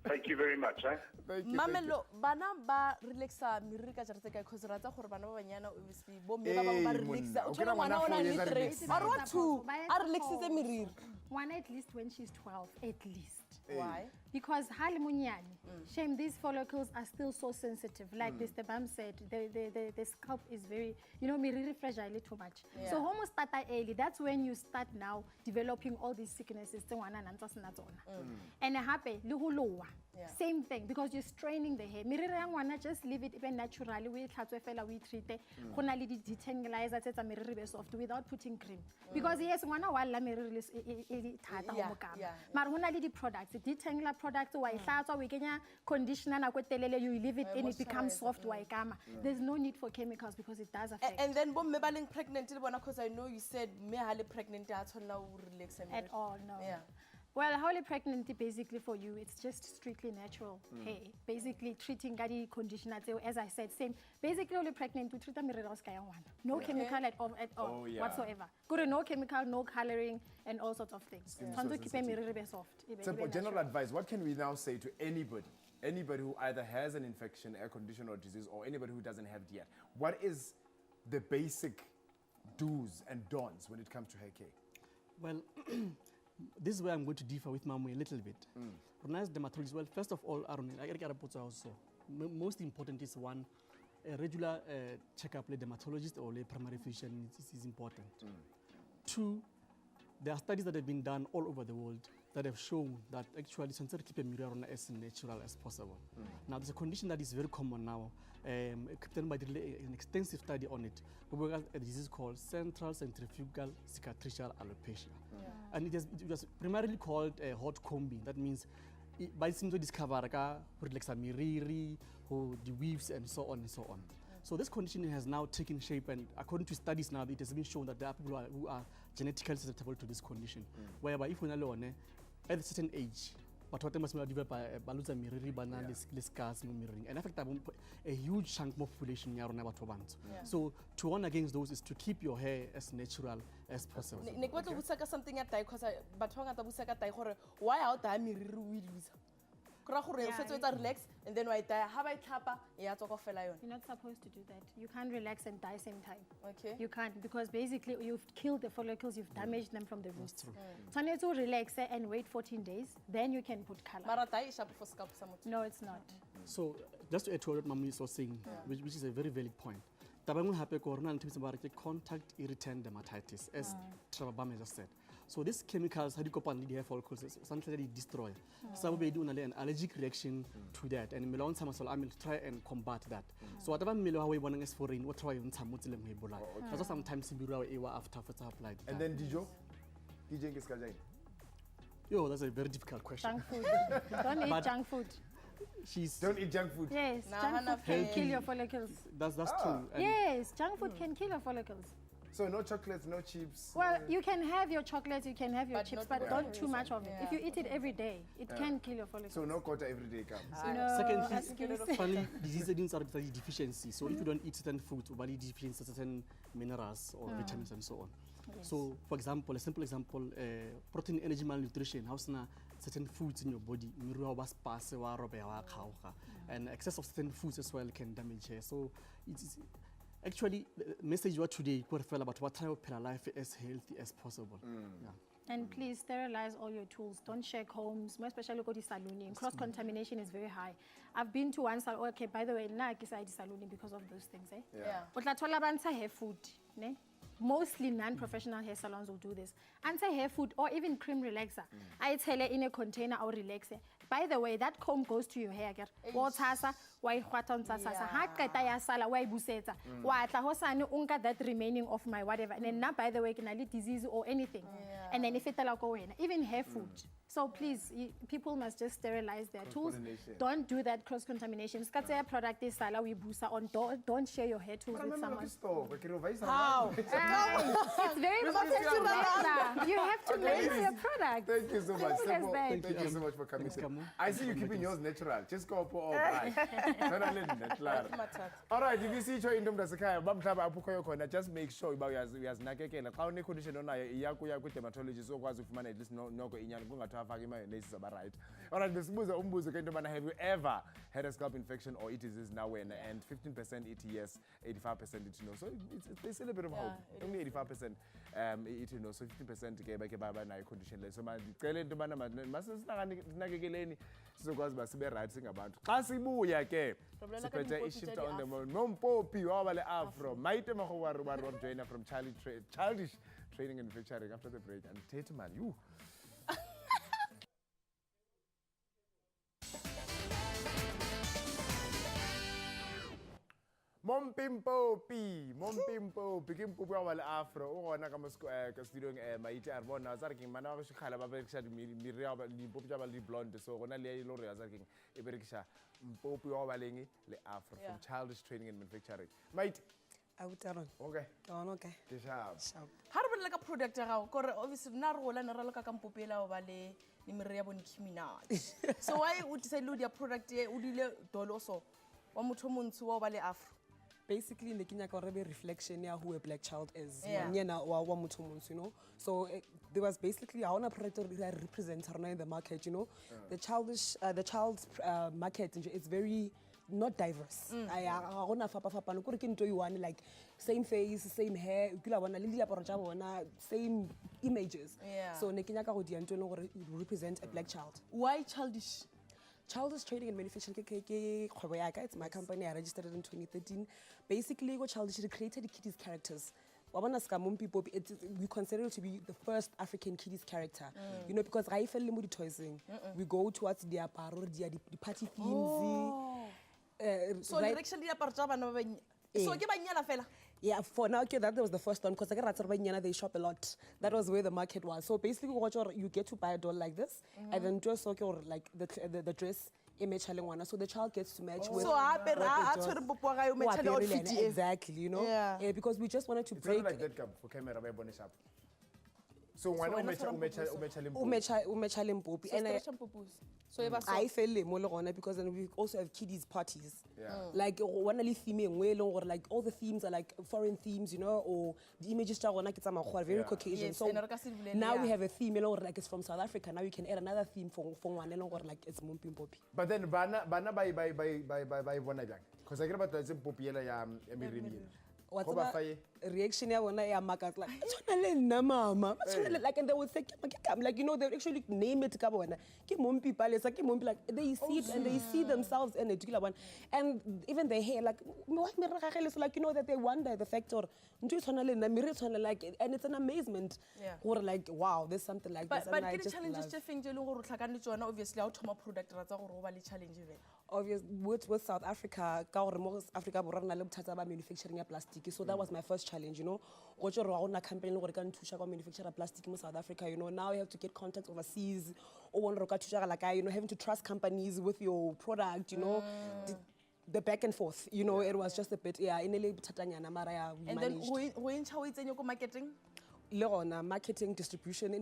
Speaker 9: Thank you very much, eh?
Speaker 2: Thank you.
Speaker 1: Mamelo, bana ba relaxa miriri ka jaretse ka cause rata gore bana ba banyana obviously bo mme ba bang ba relaxa. O tshwana ngwana ona le 3 or what 2 a relaxitse miriri.
Speaker 4: One at least when she's 12, at least.
Speaker 1: Why?
Speaker 4: Because shame, these follicles are still so sensitive. Like Mr. Bam said, the scalp is very, miriri fragile too much.
Speaker 1: Yeah.
Speaker 4: So almost start early. That's when you start now developing all these sicknesses. And happy, same thing, because you're straining the hair. Miriri yang wana, just leave it even naturally. We treat it. Detangleizer tsa miriri be soft without putting cream. Because yes, wana wala miriri is products, detangler products, conditioner, you leave it in, it becomes soft, there's no need for chemicals because it does affect.
Speaker 1: And then when being pregnant, because I know you said me pregnant, relax
Speaker 4: at all, no.
Speaker 1: Yeah.
Speaker 4: Well, holy pregnancy basically for you, it's just strictly natural hair. Basically treating gadi conditioner, as I said, same. Basically, holy pregnant, we treat them no chemical at all whatsoever. Good, no chemical, no coloring, and all sorts of things. Soft.
Speaker 2: So for general advice, what can we now say to anybody who either has an infection, a condition or disease, or anybody who doesn't have it yet? What is the basic do's and don'ts when it comes to hair care?
Speaker 5: Well, this is where I'm going to differ with Mamu a little bit. As dermatologist, well, first of all, most important is one, a regular checkup with dermatologist or a primary physician is important. Two, there are studies that have been done all over the world that have shown that actually sensitive keep a mirror on as natural as possible. Now, there's a condition that is very common now. An extensive study on it. We work at a disease called central centrifugal cicatricial alopecia. And it was primarily called hot combing. That means by seems to discover relaxa miriri, the weaves, and so on and so on. So this condition has now taken shape, and according to studies now, it has been shown that there are people who are genetically susceptible to this condition. Whereby if we're alone, at a certain age, but what must develop baluza miriri bana scars no mirroring, and affect a huge chunk of population So to warn against those is to keep your hair as natural as possible.
Speaker 1: Something at because why out there miriri we lose? Relax and then why die? How about
Speaker 4: you're not supposed to do that. You can't relax and die same time.
Speaker 1: Okay.
Speaker 4: You can't, because basically you've killed the follicles, you've damaged them from the roots. So you need to relax and wait 14 days, then you can put color. No, it's not.
Speaker 5: So just to add to what Mami was saying, which is a very valid point. Contact irritant dermatitis, as Trevor just said. So these chemicals, how do you the hair follicles, something that they destroy. Some will do an allergic reaction to that, and Melon Samasol, I will try and combat that. So whatever Melo we want to for in, what try on some Muslim Ebola. That's sometimes after applied.
Speaker 2: And then DJ
Speaker 5: Yo, that's a very difficult question.
Speaker 4: Junk food. Don't eat junk food.
Speaker 2: Don't eat junk food.
Speaker 4: Yes, junk food can kill your follicles.
Speaker 5: That's true. And
Speaker 4: yes, junk food can kill your follicles.
Speaker 2: So no chocolates, no chips.
Speaker 4: Well, you can have your chocolates, you can have your chips, but don't too much of it. If you eat it every day, it can kill your follicles.
Speaker 2: So no quota every day comes.
Speaker 4: No,
Speaker 5: secondly, funny diseases are deficiency. So if you don't eat certain foods, your body deficiency certain minerals or vitamins and so on.
Speaker 4: Yes.
Speaker 5: So, for example, a simple example, protein energy malnutrition. How's certain foods in your body, and excess of certain foods as well can damage hair. So it's actually the message you are today about what type of life as healthy as possible.
Speaker 4: And please sterilize all your tools. Don't share combs, more especially go to saloon. Cross contamination is very high. I've been to one salon. Okay, by the way, now I saloon because of those things. But hair food. Mostly non-professional hair salons will do this. Anti-hair food or even cream relaxer. I tell you in a container or relaxer. By the way, that comb goes to your hair. That remaining of my whatever. And then now, by the way, can I lead disease or anything? And then if it even hair food. So please, people must just sterilize their tools. Don't do that cross-contamination. Product is on. Don't share your hair tools with someone.
Speaker 1: How?
Speaker 4: It's very important to measure. You have to measure your product.
Speaker 2: Thank you so much. Thank you so much for coming. I see you keeping yours natural. Just go for all right. All right, if you see your into just make sure you has nakekela. How ne condition on a dermatologist or was at least no right. All right, have you ever had a scalp infection or it is now when? And 15% it yes, 85% it no. So it's still a bit of hope. Only 85% it no. So 15% ke baba na condition le. So mandicela into bana masinakekeleni sizokwazi basibe right singabantu. Xa sibuya ke siphethe ishift on the moon. Nompopi wabale afro. Maite magowa joiner from Childish Training and Manufacturing after the break. And Tate man, you. Mompimpopi ke mpopi wa le afro o gona ka mo ka studio maite a bona tsa re ke mana go shikhala ba berekisha miri ya di popi tsa ba le blonde so gona le ile re ya tsa ke e berekisha mpopi wa ba leng le afro from Childish Training and Manufacturing maite
Speaker 10: Autaron.
Speaker 2: okay
Speaker 10: Okay.
Speaker 2: ke sharp
Speaker 1: ha re bolela ka product ya gago kore obviously nna re gola ne re loka ka mpopi ela o ba le miri ya bone Minaj so why o decide lo dia product e o dile dolo so wa motho montsho wa o ba le afro
Speaker 10: Basically, the Kenya Korebe reflection of who a black child is.
Speaker 1: Yeah.
Speaker 10: You know. So there was basically I want to represent her in the market. You know, the child's market is very not diverse. I want to fapa like same face, same hair, same images.
Speaker 1: Yeah.
Speaker 10: So ne Kenya Korebe represent a black child.
Speaker 1: why Childish
Speaker 10: Childish Trading and Manufacturing, it's my company. I registered it in 2013. Basically, what Childish created kiddies characters. We consider it to be the first African kiddies character. You know, because I fell in with toysing. We go towards the party themes.
Speaker 1: so
Speaker 10: right?
Speaker 1: direction dia parcha bana ba so ke banyela fela
Speaker 10: Yeah, for now, okay, that was the first one because they shop a lot. That was where the market was. So basically, you get to buy a doll like this, and then just like the dress image one. So the child gets to match with.
Speaker 1: so
Speaker 10: Exactly, you know.
Speaker 1: Yeah.
Speaker 10: Because we just wanted to
Speaker 2: it's
Speaker 10: break.
Speaker 2: not like that come for camera by bonus up so one
Speaker 10: Umecha Limpopi. And
Speaker 1: so e ba so
Speaker 10: I fell because then we also have kiddies parties. Like one only theme or like all the themes are like foreign themes, you know, or the images are very Caucasian.
Speaker 1: Yes,
Speaker 10: So
Speaker 1: and re ka se bulele,
Speaker 10: now we
Speaker 1: yeah.
Speaker 10: have a theme or like it's from South Africa. Now you can add another theme for one or like it's Mompimpopi.
Speaker 2: but then bana by bona bjang because I get about the popi ela ya mirini
Speaker 10: What's
Speaker 2: Go ba fa ye?
Speaker 10: reaction ya bona ya makat like tshwana le nna mama like and they would say like you know they would actually name it ka bona ke mompi palesa ke mompi like they see it and they see themselves in it one and even their hair like what me ragagele so like you know that they wonder the factor nto tshwana le nna miri tshwana like and it's an amazement gore like wow there's something like this
Speaker 1: but
Speaker 10: and I
Speaker 1: ke di
Speaker 10: just
Speaker 1: challenges
Speaker 10: love
Speaker 1: tse feng tse leng gore o tlhakane le tsona obviously ha o thoma product ra tsa gore o ba le challenge vele
Speaker 10: obvious with South Africa ka gore mo Africa borwa rena le bothata ba manufacturing ya plastic so that was my first challenge you know go tshoro ga ona company le gore ka nthusha kwa manufacturer plastic mo South Africa you know now you have to get contacts overseas o bona re ka thusha like you know having to trust companies with your product you know the back and forth you know it was just a bit inele bothatanyana mara ya we
Speaker 1: and then
Speaker 10: managed
Speaker 1: go intšha o itsenye ko marketing
Speaker 10: le gona marketing distribution in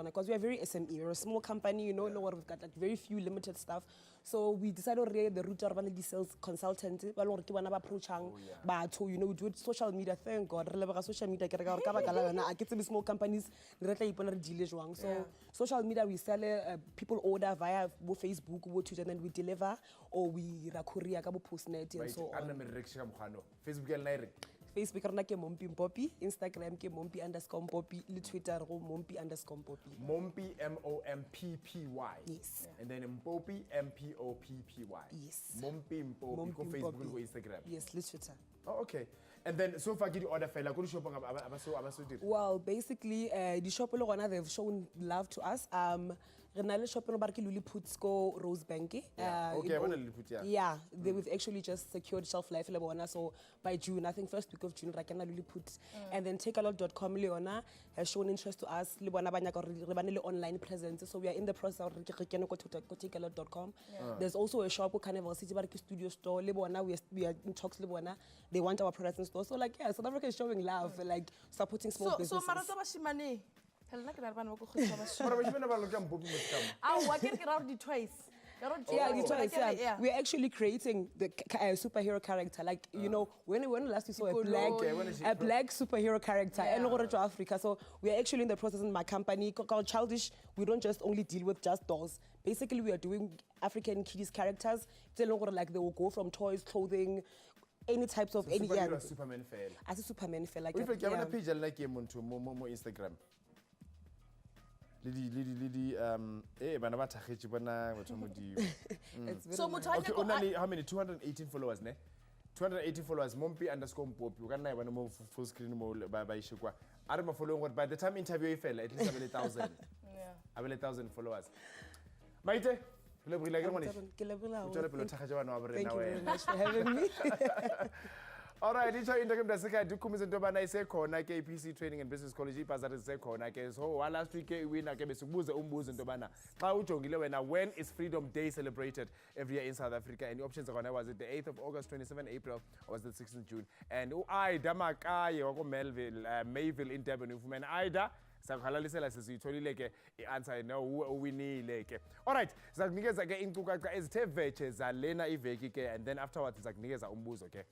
Speaker 10: because we are very SME we're a small company you know we've got like very few limited stuff so we decided to the route of the sales consultant ba lore ke bana ba approachang batho you know we do it social media thank God re lebega social media ke re ka gore ka baka la yona a ke tsebe small companies re tla ipona re dile jwang so social media we sell people order via Facebook Twitter and then we deliver or we ra courier ka bo postnet and so on
Speaker 2: Facebook ya nna
Speaker 10: Facebook rena ke Mompimpopi, Instagram ke Mompi_Poppy, le Twitter go Mompi_Poppy.
Speaker 2: Mompi MOMPPY.
Speaker 10: Yes.
Speaker 2: And then Mpopi MPOPPY.
Speaker 10: Yes.
Speaker 2: Mompimpopi go Facebook go Instagram.
Speaker 10: Yes, le Twitter.
Speaker 2: Oh, okay. And then so far get the order fella go shop abaso did.
Speaker 10: Well, basically the shop le gona they've shown love to us. Rena le shop no ba re ke Lilliput's go Rosebank.
Speaker 2: Okay, I want to Lilliput
Speaker 10: Yeah, we've actually just secured shelf life le bona so by June, I think first week of June ra kena Lilliput. And then Trichologist.com le yona has shown interest to us le bona ba nyaka re bane le online presence so we are in the process of re kena go Trichologist.com. There's also a shop ko Carnival City ba re ke studio store le bona we are in talks le bona they want our products in store so like South Africa is showing love like supporting small businesses.
Speaker 1: So marato ba shimane helena ke na bana ba go khutsa ba
Speaker 2: But we should never look at Mpopi Moskam.
Speaker 1: wa ke re ra di twice
Speaker 10: we're actually creating the superhero character. Like, you know, when last you saw a black superhero character in Africa. So we're actually in the process in my company called Childish. We don't just only deal with just dolls. Basically, we are doing African kiddies characters. Like they will go from toys, clothing, any types of any
Speaker 2: Superman fail.
Speaker 10: As a Superman fail. Like
Speaker 2: if you have a page like mo Instagram. Lidi bana ba thagetse bona batho mo di
Speaker 1: so
Speaker 2: okay only how many 218 followers ne 280 followers Mompi_Poppy o ka nna e bana mo full screen mo ba ishe kwa are ma following what by the time interview e fela at least abele 1000 abele 1000 followers maite le brile ke mone
Speaker 10: ke lebola
Speaker 2: o tswela pele thagetse bana wa borena
Speaker 10: Thank you very much for having me.
Speaker 2: Alright, itsho into ke mntasekhaya ndikhumbise into yobana isekhona ke i-PC Training and Business College ibhazari zisekhona ke so last week ke iwina ke besikubuze umbuzo into yobana xa ujongile wena when is Freedom Day celebrated every year in South Africa and the options are was it the 8th of August, 27 April or was it the 6th June and uAida Makaye wako Mayville in Durban ufumene Aida sakhalalisela sesiyitholile ke i-answer no uwinile ke. Alright, sizakunikeza ke inkcukacha ezithe vetshe zalena iveki ke and then afterwards sizakunikeza umbuzo ke.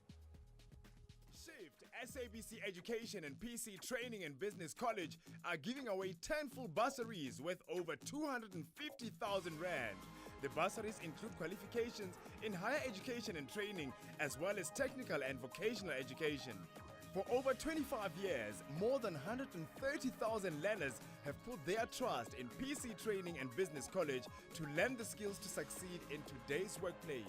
Speaker 2: SABC Education and PC Training and Business College are giving away 10 full bursaries worth over 250,000 rand. The bursaries include qualifications in higher education and training, as well as technical and vocational education. For over 25 years, more than 130,000 learners have put their trust in PC Training and Business College to learn the skills to succeed in today's workplace.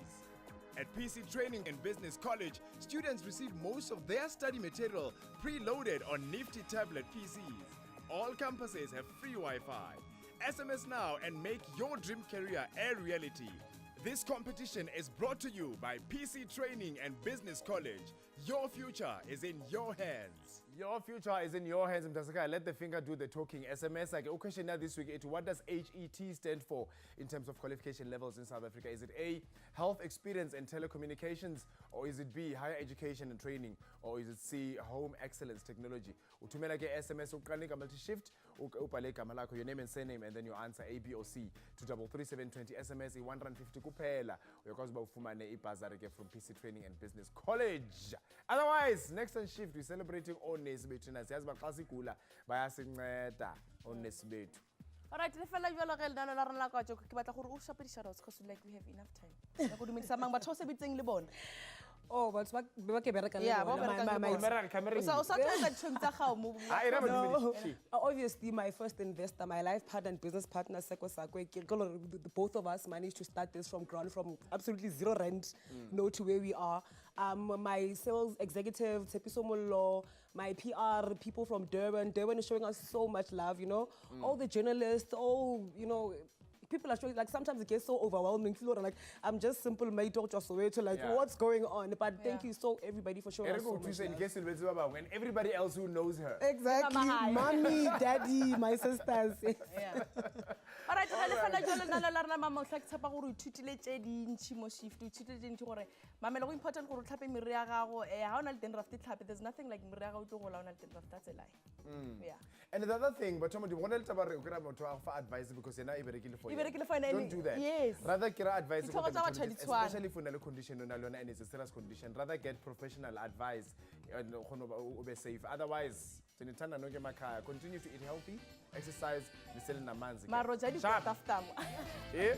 Speaker 2: At PC Training and Business College, students receive most of their study material preloaded on nifty tablet PCs. All campuses have free Wi-Fi. SMS now and make your dream career a reality. This competition is brought to you by PC Training and Business College. Your future is in your hands. Your future is in your hands, Mtasaka. Let the finger do the talking. SMS, like, question now this week, what does HET stand for in terms of qualification levels in South Africa? Is it A, health experience and telecommunications, or is it B, higher education and training, or is it C, home excellence technology? Utumela ke SMS, ukanika multi-shift, upaleka malako, your name and surname, and then your answer A, B, or C to 33720. SMS, 150 kupela. Uyakwazi ba ufumane ibhazari ke from PC Training and Business College. Otherwise, next on shift, we're celebrating onesi bethu na siyazi baxa sigula bayasinceda onesi bethu.
Speaker 1: Alright, le fela jwalo ge lena la rena ka tjoko ke batla gore o shape di-shoutouts because like we have enough time. Ya go dumedisa mang batho se bitseng le bona.
Speaker 10: Oh, but ba ke bereka le
Speaker 1: Yeah,
Speaker 10: bona.
Speaker 1: o sa tla tshweng tsa gago mo.
Speaker 10: No, obviously my first investor, my life partner and business partner, Seko Sakwe, both of us managed to start this from ground, from absolutely zero rent, to where we are. My sales executive, Tsepiso Mollo, my PR people from Durban. Durban is showing us so much love, All the journalists, people are showing, like, sometimes it gets so overwhelming. Like, I'm just simple mate of Soweto, like, what's going on? But thank you so everybody for showing us so much love.
Speaker 2: When everybody else who knows her.
Speaker 10: Exactly. Mommy, daddy, my sisters.
Speaker 1: Yeah. Alright, le fela jwalo nna la rena mama o tla ke tshepa gore o ithutile tse dintsi mo shift o ithutile tse dintsi gore mamela go important gore o tlhape mere ya gago ha ona le tendraft tlhape there's nothing like mere ya gago tlo go la ona le tendraft that's a lie. Yeah.
Speaker 2: And the other thing, but Tomo, want to tell about for advice because you're not even for you. Don't do that.
Speaker 1: Yes.
Speaker 2: Rather get advice, especially for a condition and it's a serious condition. Rather get professional advice and be safe. Otherwise, continue to eat healthy, exercise, listen to Msanzi.
Speaker 1: Ma Rojadi
Speaker 2: Sharp.
Speaker 1: Taftam.
Speaker 2: Yeah.